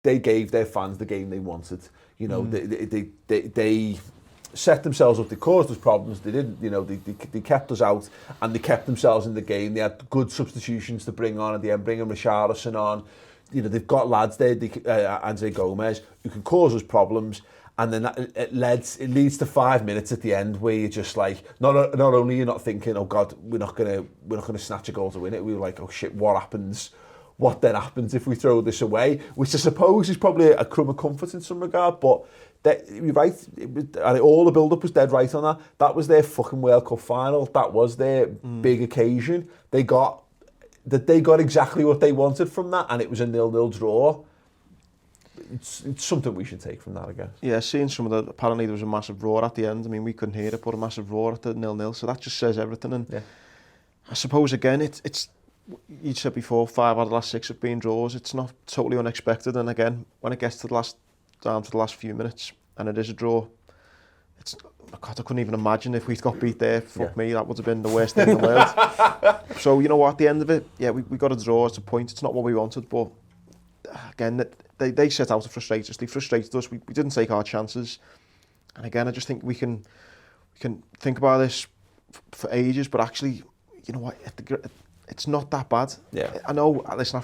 they gave their fans the game they wanted. You know, they set themselves up. They caused us problems. They didn't. You know, they kept us out, and they kept themselves in the game. They had good substitutions to bring on at the end, bringing Richarlison on. You know, they've got lads there, Andre Gomez, who can cause us problems. And then it leads to 5 minutes at the end where you're just like, not only you're not thinking, oh God, we're not gonna snatch a goal to win it. We were like, oh shit, what happens? What then happens if we throw this away? Which I suppose is probably a crumb of comfort in some regard, but you're right. All the build-up was dead right on that. That was their fucking World Cup final. That was their big occasion. They got exactly what they wanted from that, and it was a 0-0 draw. It's something we should take from that, I guess. Yeah, seeing some of the... Apparently there was a massive roar at the end. I mean, we couldn't hear it, but a massive roar at the 0-0. So that just says everything. And I suppose, again, it's you said before, 5 out of the last 6 have been draws. It's not totally unexpected. And again, when it gets to down to the last few minutes, and it is a draw, God, I couldn't even imagine if we'd got beat there. Fuck me, that would have been the worst thing in the world. So, you know what, at the end of it, we got a draw. It's a point. It's not what we wanted, but again, they set out to frustrate us. They frustrated us. We didn't take our chances. And again, I just think we can think about this for ages, but actually, you know what, it's not that bad. Yeah. I know, listen, I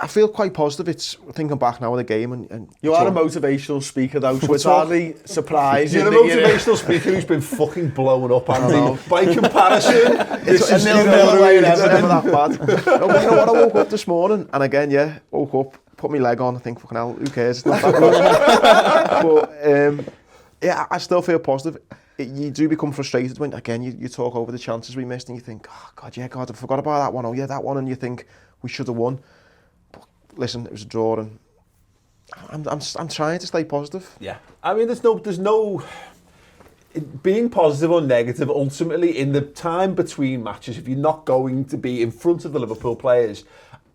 feel quite positive. It's thinking back now of the game, and you are a motivational speaker though, so it's hardly surprising. You're a motivational speaker who's been fucking blown up, Andy. By comparison, it's a nil-nil away, never that bad. No, but you know what? I woke up this morning, and again, woke up, put my leg on. I think, fucking hell, who cares? It's not that bad. But I still feel positive. You do become frustrated when, again, you talk over the chances we missed, and you think, oh God, I forgot about that one. Oh yeah, that one, and you think we should have won. Listen, it was a draw, and I'm trying to stay positive. Yeah, I mean, there's no being positive or negative. Ultimately, in the time between matches, if you're not going to be in front of the Liverpool players,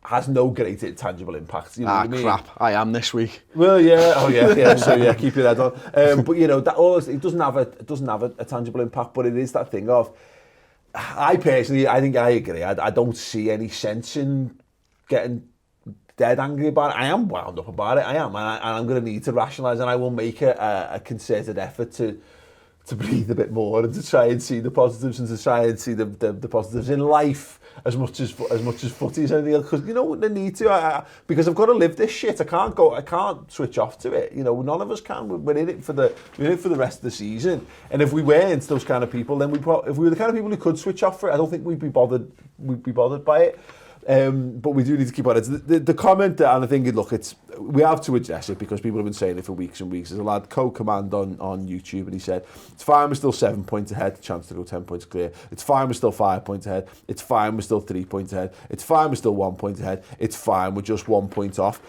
has no great tangible impact. You know what I mean? Crap, I am this week. Well, yeah, yeah. So yeah, keep your head on. But you know, it doesn't have a tangible impact. But it is that thing of, I personally, I think I agree. I don't see any sense in getting dead angry about it. I am wound up about it. I am, and I'm going to need to rationalise, and I will make a concerted effort to breathe a bit more and to try and see the positives and to try and see the positives in life as much as footy as anything else. Because you know what, I need to, because I've got to live this shit. I can't switch off to it. You know, none of us can. We're in it for the rest of the season. And if we weren't those kind of people, then if we were the kind of people who could switch off for it, I don't think we'd be bothered by it. But we do need to keep on it. The comment, and I think, look, we have to address it because people have been saying it for weeks and weeks. There's a lad, Co-Command on YouTube, and he said, it's fine, we're still 7 points ahead, chance to go 10 points clear. It's fine, we're still 5 points ahead. It's fine, we're still 3 points ahead. It's fine, we're still 1 point ahead. It's fine, we're just 1 point off.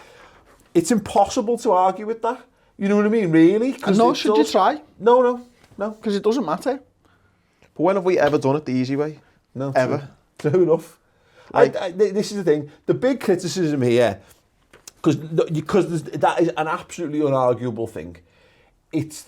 It's impossible to argue with that. You know what I mean, really? No, should you try? No. Because it doesn't matter. But when have we ever done it the easy way? No. Ever. True enough. This is the thing. The big criticism here, because that is an absolutely unarguable thing. It's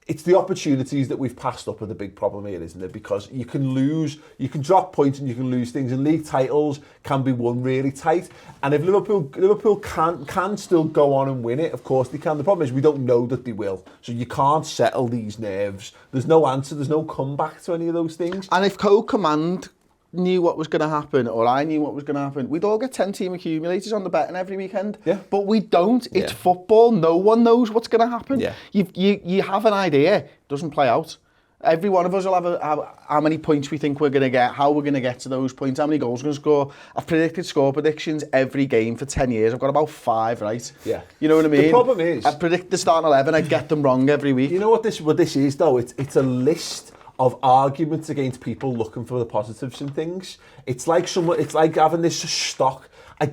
it's the opportunities that we've passed up are the big problem here, isn't it? Because you can drop points and you can lose things, and league titles can be won really tight. And if Liverpool can still go on and win it, of course they can. The problem is we don't know that they will. So you can't settle these nerves. There's no answer, there's no comeback to any of those things. And if Co-Command knew what was going to happen, or I knew what was going to happen, we'd all get 10-team accumulators on the betting every weekend. Yeah. But we don't. It's football. No one knows what's going to happen. Yeah. You have an idea. It doesn't play out. Every one of us will have how many points we think we're going to get, how we're going to get to those points, how many goals we're going to score. I've predicted score predictions every game for 10 years. I've got about 5 right. Yeah. You know what I mean? The problem is, I predict the starting 11, I get them wrong every week. You know what this is though? It's a list of arguments against people looking for the positives in things. It's like having this stock. It's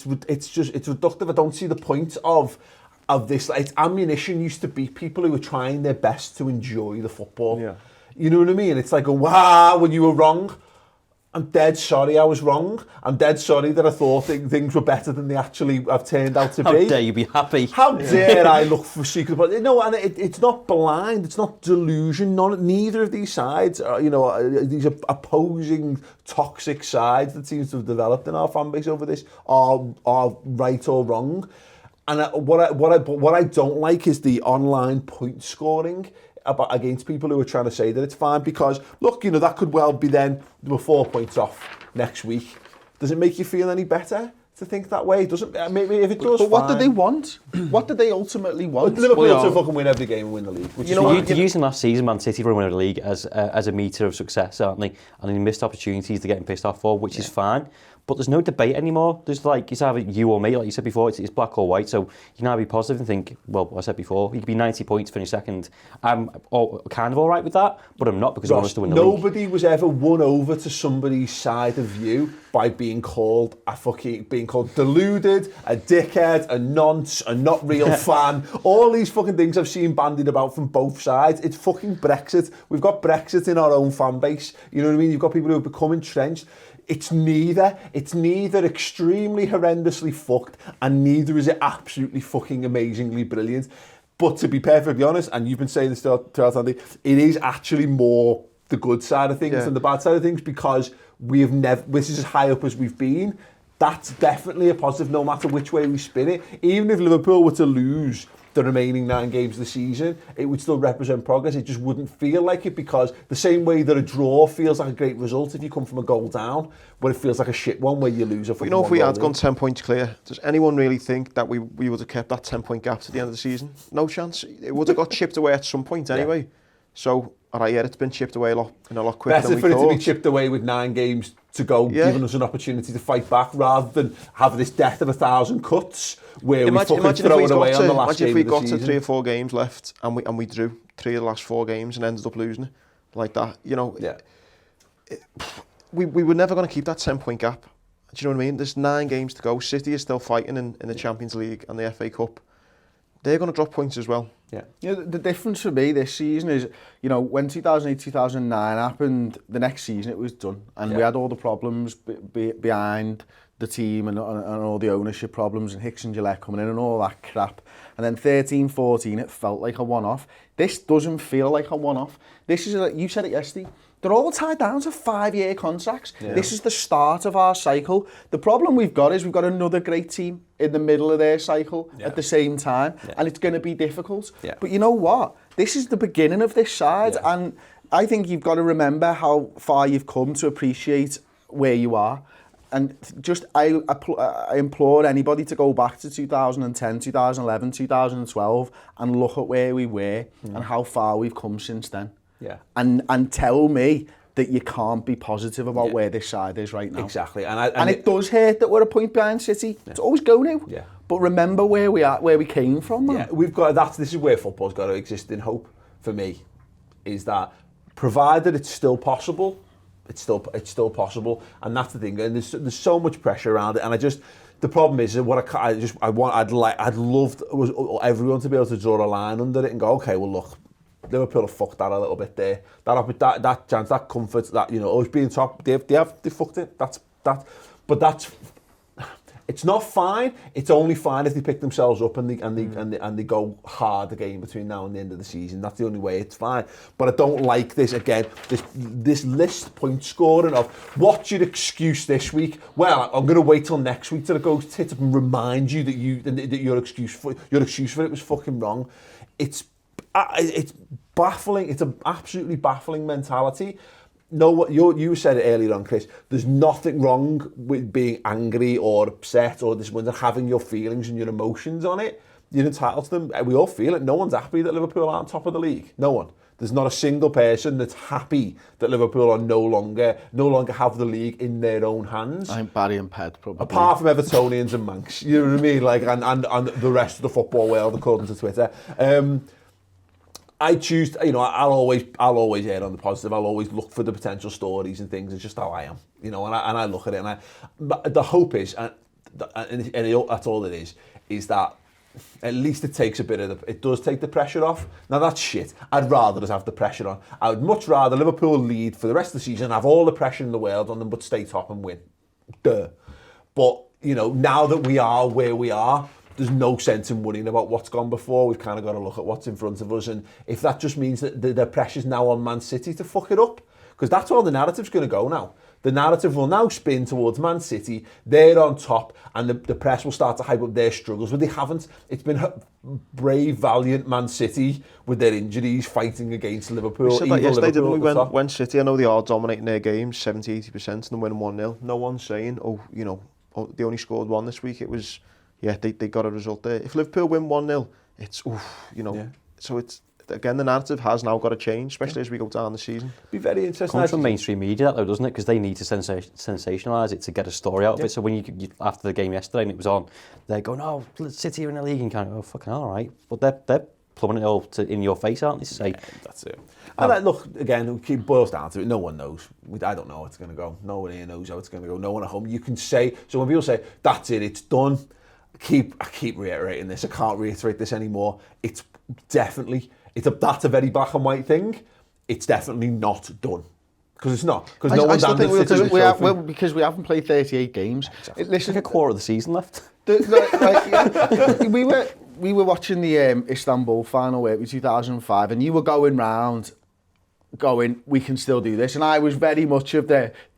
reductive. I don't see the point of this. It's ammunition used to be people who were trying their best to enjoy the football. Yeah. You know what I mean? It's like, wow, when you were wrong. I'm dead sorry I was wrong. I'm dead sorry that I thought things were better than they actually have turned out to be. How dare you be happy? How dare I look for secret? But no, and it's not blind. It's not delusion. Neither of these sides, these opposing toxic sides that seems to have developed in our fan base over this are right or wrong. And what I don't like is the online point scoring against people who are trying to say that it's fine, because look, that could well be then they were 4 points off next week. Does it make you feel any better to think that way? It doesn't. Maybe if it does. But what do they want? What do they ultimately want? Liverpool to fucking win every game and win the league. You're using last season Man City for winning the league as a meter of success, aren't they? And they missed opportunities they're getting pissed off for, which is fine. But there's no debate anymore. There's it's either you or me, like you said before, it's black or white. So you can either be positive and think, well, I said before, you could be 90 points, finish second. I'm kind of all right with that, but I'm not, because I want us to win the league. Nobody was ever won over to somebody's side of view by being called deluded, a dickhead, a nonce, a not real fan. All these fucking things I've seen bandied about from both sides. It's fucking Brexit. We've got Brexit in our own fan base. You know what I mean? You've got people who have become entrenched. It's neither extremely horrendously fucked, and neither is it absolutely fucking amazingly brilliant. But to be perfectly honest, and you've been saying this throughout, Andy, it is actually more the good side of things than the bad side of things, because this is as high up as we've been. That's definitely a positive, no matter which way we spin it. Even if Liverpool were to lose the remaining 9 games of the season, it would still represent progress. It just wouldn't feel like it, because the same way that a draw feels like a great result if you come from a goal down, but it feels like a shit one where you lose a fucking if we had gone 10 points clear, does anyone really think that we would have kept that 10-point gap to the end of the season? No chance. It would have got chipped away at some point anyway. Yeah. So, it's been chipped away a lot quicker than we thought. Better for it to be chipped away with 9 games to go, giving us an opportunity to fight back, rather than have this death of 1,000 cuts where we fucking throw it away on the last game of the season. Imagine if we got to 3 or 4 games left and we drew 3 of the last 4 games and ended up losing it like that. We were never going to keep that 10-point gap. Do you know what I mean? There's 9 games to go. City is still fighting in the Champions League and the FA Cup. They're going to drop points as well. Yeah. The difference for me this season is, when 2008-2009 happened, the next season it was done, and we had all the problems behind the team and all the ownership problems, and Hicks and Gillette coming in and all that crap. And then 13-14, it felt like a one-off. This doesn't feel like a one-off. This is, you said it yesterday, they're all tied down to 5-year contracts. Yeah. This is the start of our cycle. The problem we've got is we've got another great team in the middle of their cycle at the same time, and it's going to be difficult. Yeah. But you know what? This is the beginning of this side, and I think you've got to remember how far you've come to appreciate where you are. And just, I implore anybody to go back to 2010, 2011, 2012 and look at where we were and how far we've come since then. Yeah. And tell me that you can't be positive about where this side is right now. Exactly. And it does hurt that we're a point behind City. Yeah. It's always going to. Yeah. But remember where we came from, man. Yeah, we've got this is where football's got to exist in hope for me, is that provided it's still possible, it's still possible, and that's the thing. And there's so much pressure around it, and the problem is that I'd love everyone to be able to draw a line under it and go, okay, well look, Liverpool have fucked that a little bit there. That chance, that comfort, that always being top, they fucked it. It's not fine. It's only fine if they pick themselves up and they go hard again between now and the end of the season. That's the only way it's fine. But I don't like this again. This list point scoring of what's your excuse this week? Well, I'm going to wait till next week till it goes tit up and remind you that your excuse for it was fucking wrong. It's baffling. It's an absolutely baffling mentality. No, what you said it earlier on, Chris. There's nothing wrong with being angry or upset or having your feelings and your emotions on it. You're entitled to them. We all feel it. No one's happy that Liverpool aren't top of the league. No one. There's not a single person that's happy that Liverpool are no longer have the league in their own hands. I think Barry and Ped probably. Apart from Evertonians and Manx, you know what I mean? Like and the rest of the football world, according to Twitter. I choose, I'll always err on the positive. I'll always look for the potential stories and things. It's just how I am, and I look at it. But the hope is, and that's all it is that at least it takes a bit of it does take the pressure off. Now that's shit. I'd rather just have the pressure on. I would much rather Liverpool lead for the rest of the season, have all the pressure in the world on them, but stay top and win. Duh. But, you know, now that we are where we are, there's no sense in worrying about what's gone before. We've kind of got to look at what's in front of us. And if that just means that the pressure's now on Man City to fuck it up, because that's all the narrative's going to go now. The narrative will now spin towards Man City. They're on top, and the press will start to hype up their struggles, but they haven't. It's been brave, valiant Man City with their injuries fighting against Liverpool. We said that yesterday, didn't we? When City, I know they are dominating their games, 70-80%, and then winning 1-0. No one's saying, they only scored one this week. It was, they got a result there. If Liverpool win 1-0, it's, So it's, again, the narrative has now got to change, especially as we go down the season. Be very interesting. Comes from mainstream media, though, doesn't it? Because they need to sensationalise it to get a story out of it. So when you after the game yesterday and it was on, they're going, "Oh, City are in the league," and kind of, "Oh, fucking all right," but they're plumbing it all in your face, aren't they? To say, that's it. And look, again, it boils down to it. No one knows. I don't know how it's going to go. No one here knows how it's going to go. No one at home. You can say, so when people say, "That's it, it's done," I keep reiterating this. I can't reiterate this anymore. It's definitely. That's a very black and white thing. It's definitely not done. Because it's not. Because no one's handed City the trophy. Because we haven't played 38 games. Exactly. Listen, like a quarter of the season left. We were watching the Istanbul final, weren't we, 2005, and you were going round going, we can still do this. And I was very much of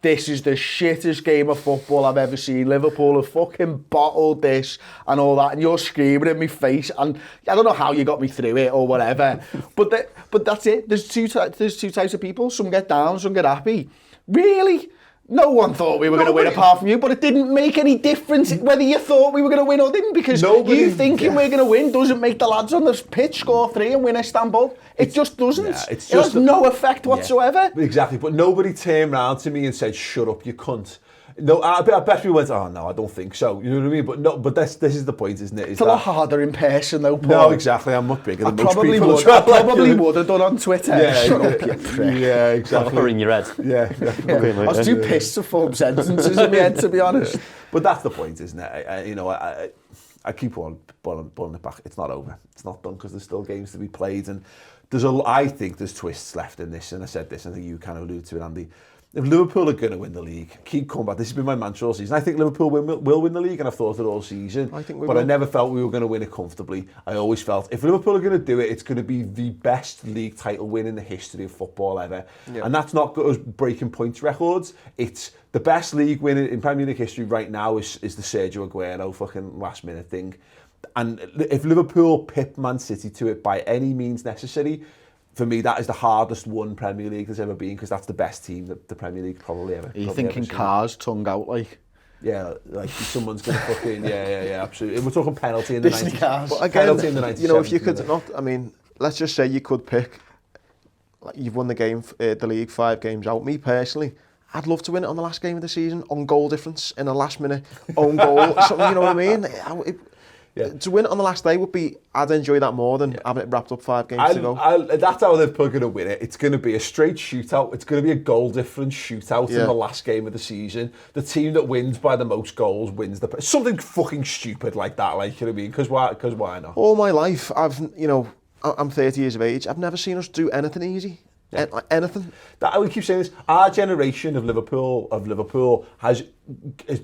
this is the shittest game of football I've ever seen. Liverpool have fucking bottled this and all that. And you're screaming in my face. And I don't know how you got me through it or whatever. but that's it. There's two types of people. Some get down, some get happy. Really? No one thought we were going to win apart from you, but it didn't make any difference whether you thought we were going to win or didn't, because you thinking we're going to win doesn't make the lads on the pitch score 3 and win Istanbul. It just doesn't. It has no effect whatsoever. Exactly, but nobody turned round to me and said, "Shut up, you cunt." No, I bet we went, "Oh no, I don't think so." You know what I mean? But no, but this is the point, isn't it? It's a lot harder in person, though, Paul. No, exactly. I'm much bigger than most people. I probably would have done on Twitter. Yeah, shut up, you prick. Yeah, exactly. Or in your head. Yeah. I was too pissed to form sentences in my head, to be honest. But that's the point, isn't it? I keep on pulling it back. It's not over. It's not done because there's still games to be played, and I think there's twists left in this. And I said this, and I think you kind of alluded to it, Andy. If Liverpool are going to win the league, keep coming back. This has been my mantra all season. I think Liverpool will win the league, and I've thought it all season. I never felt we were going to win it comfortably. I always felt if Liverpool are going to do it, it's going to be the best league title win in the history of football ever. Yeah. And that's not us breaking points records. It's the best league win in Premier League history right now is the Sergio Aguero fucking last minute thing. And if Liverpool pip Man City to it by any means necessary, for me, that is the hardest won Premier League there's ever been, because that's the best team that the Premier League probably ever. Are you thinking cars tongue out like? Yeah, like someone's going to fucking, yeah, absolutely. We're talking penalty in the 90s. But again, penalty in the 90s. If you could not, let's just say you could pick, like you've won the game, the league 5 games out. Me personally, I'd love to win it on the last game of the season, on goal difference, in a last minute own goal, something, you know what I mean? To win it on the last day would be, I'd enjoy that more than having it wrapped up 5 games to go. That's how Liverpool going to win it. It's going to be a straight shootout. It's going to be a goal difference shootout in the last game of the season. The team that wins by the most goals wins something fucking stupid like that, like, you know what I mean? Because why not? All my life, I'm 30 years of age. I've never seen us do anything easy. Yeah. Anything. We keep saying this. Our generation of Liverpool has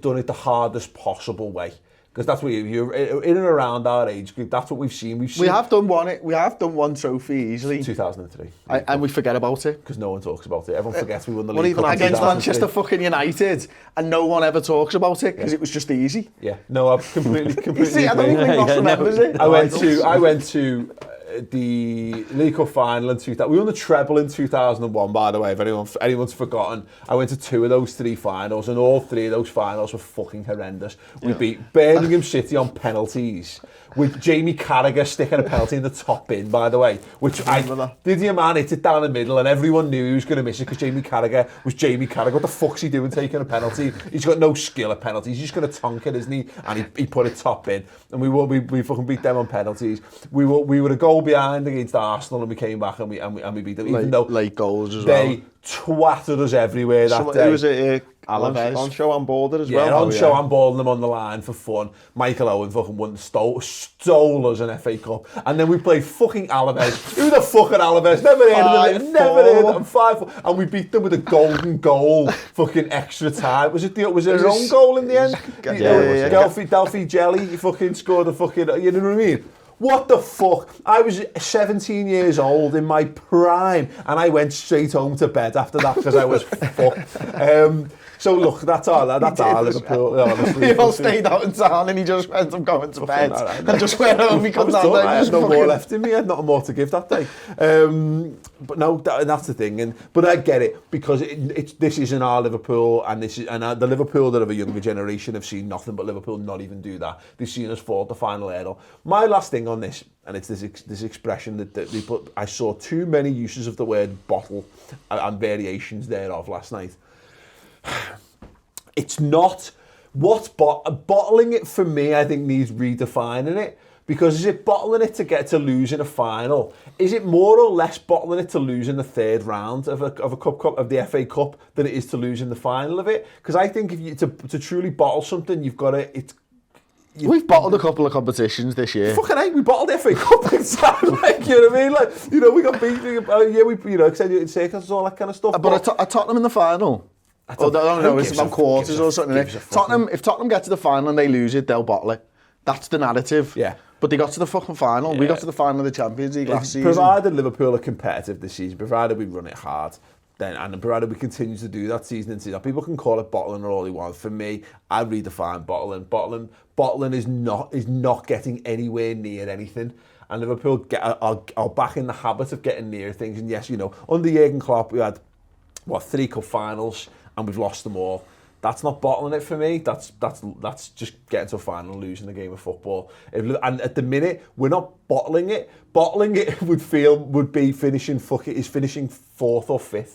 done it the hardest possible way. Because that's what you're in and around our age group. That's what we've seen. We have done one trophy easily. 2003. And we forget about it. Because no one talks about it. Everyone forgets we won the league. Against Manchester fucking United, and no one ever talks about it because it was just easy. Yeah. No, I've completely. See, I don't even think Ross remembers it. I went to the League Cup final in 2000. We won the treble in 2001, by the way, if anyone's forgotten. I went to 2 of those 3 finals, and all 3 of those finals were fucking horrendous. We beat Birmingham City on penalties, with Jamie Carragher sticking a penalty in the top bin, by the way, which Didier Man hit it down the middle, and everyone knew he was going to miss it because Jamie Carragher was Jamie Carragher. What the fuck's he doing taking a penalty? He's got no skill at penalties. He's just going to tonk it, isn't he? And he put it top in, and we fucking beat them on penalties. We were a goal behind against Arsenal, and we came back and we beat them. Even though late goals as they twatted us everywhere that day. It was Alaves. On show on boarder as Yeah, well. on show I'm balling them on the line for fun. Michael Owen fucking stole us an FA Cup. And then we played fucking Alaves. Who the fuck are Alaves? Never heard of them. Never heard of them. 5-4. And we beat them with a golden goal fucking extra time. Was it an own goal in the end? Yeah. Delphi Jelly fucking scored a fucking, you know what I mean? What the fuck? I was 17 years old in my prime and I went straight home to bed after that because I was fucked. So look, that's our Liverpool. Honestly, He all stayed out in town and he just went, I'm going to bed. And just went home, he comes out there. I had no more left in me, I had nothing more to give that day. But no, that's the thing. But I get it, because this isn't our Liverpool, and the Liverpool that of a younger generation have seen nothing but Liverpool not even do that. They've seen us fall at the final hurdle. My last thing on this, and it's this expression that they put, I saw too many uses of the word bottle and variations thereof last night. It's not bottling it for me. I think needs redefining it, because is it bottling it to get to lose in a final? Is it more or less bottling it to lose in the third round of the FA Cup than it is to lose in the final of it? Because I think if you to truly bottle something, you've got to We've bottled a couple of competitions this year. Fucking hate, we bottled the FA Cup exactly. Like, you know what I mean? Like, you know, we got beat. Extended in circles and all that kind of stuff. But at Tottenham in the final. I don't know, it's about quarters or something. If Tottenham get to the final and they lose it, they'll bottle it. That's the narrative. Yeah. But they got to the fucking final. Yeah. We got to the final of the Champions League last season. Provided Liverpool are competitive this season, provided we run it hard, and provided we continue to do that season in season, people can call it bottling or all they want. For me, I redefine bottling. Bottling is not getting anywhere near anything. And Liverpool are back in the habit of getting near things. And yes, you know, under Jurgen Klopp, we had 3 cup finals. And we've lost them all. That's not bottling it for me. That's just getting to a final and losing the game of football. And at the minute, we're not bottling it. Bottling it would be finishing 4th or 5th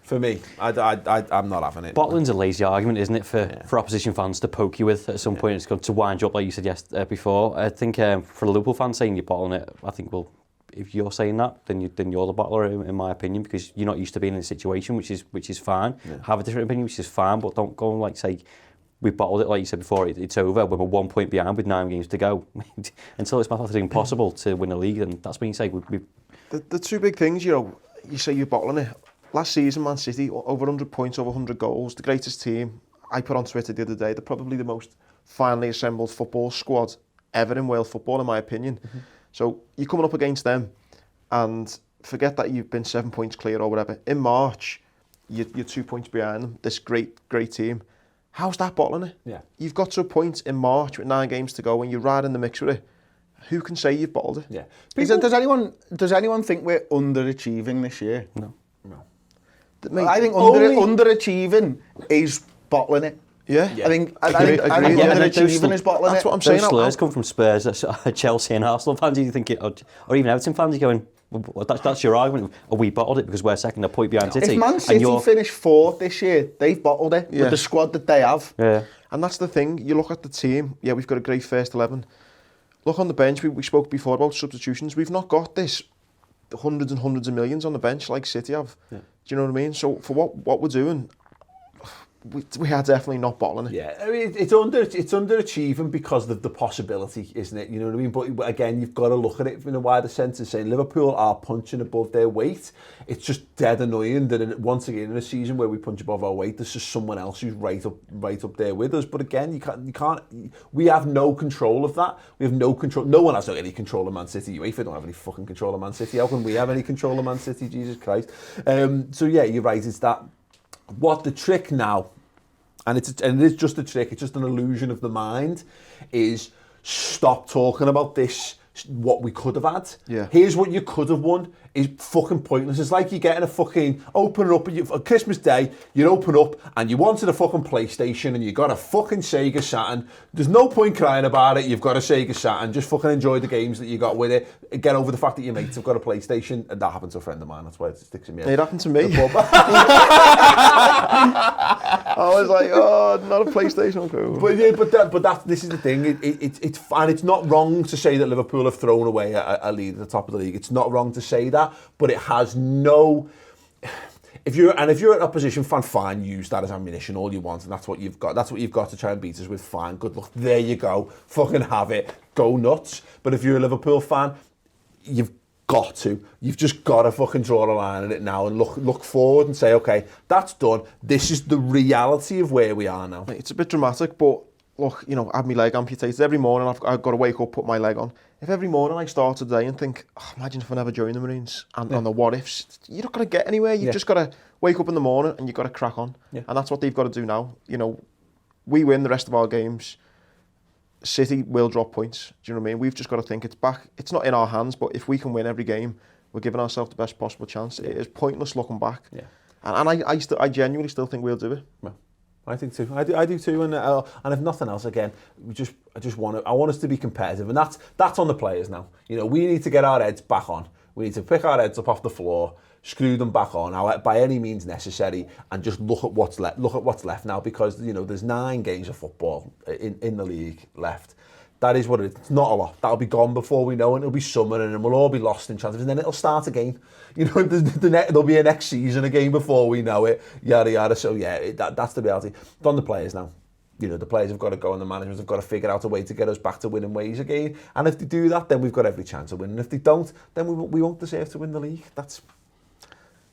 for me. I'm not having it. Bottling's a lazy argument, isn't it, for opposition fans to poke you with at some point. It's going to wind you up, like you said before. I think for a Liverpool fan saying you're bottling it, I think if you're saying that, then you're the bottler, in my opinion, because you're not used to being in a situation, which is fine. Yeah. Have a different opinion, which is fine, but don't go and say we bottled it, like you said before. It's over. We're 1 point behind with 9 games to go. Until it's mathematically impossible to win a league, and that's when you say the two big things. You say you're bottling it. Last season, Man City over 100 points, over 100 goals, the greatest team. I put on Twitter the other day, they're probably the most finely assembled football squad ever in world football, in my opinion. Mm-hmm. So you're coming up against them, and forget that you've been 7 points clear or whatever. In March, you're 2 points behind them, this great team. How's that bottling it? Yeah. You've got to a point in March with 9 games to go and you're right in the mix with it. Who can say you've bottled it? Yeah. Does anyone think we're underachieving this year? No. I think underachieving is bottling it. Yeah. I think underachieving is bottling it. That's what I'm saying. Those slurs come from Spurs, Chelsea and Arsenal fans. You think or even Everton fans, you're going, well, that's your argument. Are we bottled it because we're second, a point behind City? If Man City finish 4th this year, they've bottled it with the squad that they have. Yeah. And that's the thing. You look at the team. Yeah, we've got a great first 11. Look on the bench. We spoke before about substitutions. We've not got this hundreds and hundreds of millions on the bench like City have. Yeah. Do you know what I mean? So for what we're doing, we are definitely not bottling it. Yeah, I mean, it's underachieving because of the possibility, isn't it? You know what I mean? But again, you've got to look at it in a wider sense and saying Liverpool are punching above their weight. It's just dead annoying that once again in a season where we punch above our weight, there's just someone else who's right up there with us. But again, you can't. We have no control of that. We have no control. No one has any control of Man City. UEFA don't have any fucking control of Man City. How can we have any control of Man City? Jesus Christ. So yeah, you're right. It's that. What the trick now, and it is just a trick, it's just an illusion of the mind, is stop talking about this, what we could have had. Yeah. Here's what you could have won is fucking pointless. It's like you're getting a fucking, open up, on Christmas Day, you open up and you wanted a fucking PlayStation and you got a fucking Sega Saturn. There's no point crying about it, you've got a Sega Saturn, just fucking enjoy the games that you got with it. Get over the fact that your mates have got a PlayStation, and that happened to a friend of mine, that's why it sticks in me. It happened to me. I was like, oh, not a PlayStation. But this is the thing. It's not wrong to say that Liverpool have thrown away a lead at the top of the league. It's not wrong to say that, but it has no. if you're an opposition fan, fine, use that as ammunition all you want, and that's what you've got. That's what you've got to try and beat us with. Fine, good luck. There you go. Fucking have it. Go nuts. But if you're a Liverpool fan, you've just got to fucking draw a line in it now and look forward and say, okay, that's done. This is the reality of where we are now. It's a bit dramatic, but look, you know, I have my leg amputated every morning. I've got to wake up, put my leg on. If every morning I start today and think, oh, imagine if I never joined the Marines and the what ifs, you're not going to get anywhere. You've just got to wake up in the morning and you've got to crack on. Yeah. And that's what they've got to do now. You know, we win the rest of our games. City will drop points. Do you know what I mean? We've just got to think it's back. It's not in our hands, but if we can win every game, we're giving ourselves the best possible chance. It is pointless looking back. Yeah. And I genuinely still think we'll do it. Well, I think too. I do too. And if nothing else, again, I want us to be competitive, and that's on the players now. You know, we need to get our heads back on. We need to pick our heads up off the floor, screw them back on by any means necessary, and just look at what's left. Look at what's left now, because you know there's 9 games of football in the league left. That is what it is. It's not a lot. That'll be gone before we know it. It'll be summer and we'll all be lost in chances. And then it'll start again. You know, there'll be a next season again before we know it. Yada, yada. So, yeah, that's the reality. It's on the players now. You know, the players have got to go and the managers have got to figure out a way to get us back to winning ways again. And if they do that, then we've got every chance of winning. And if they don't, then we won't deserve to win the league. That's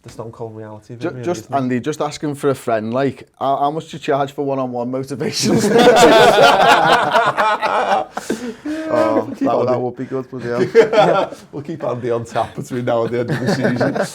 the stone cold reality of it, really, just Andy, just asking for a friend, like how much do you charge for one-on-one motivation? That would be good, but yeah. We'll keep Andy on tap between now and the end of the season.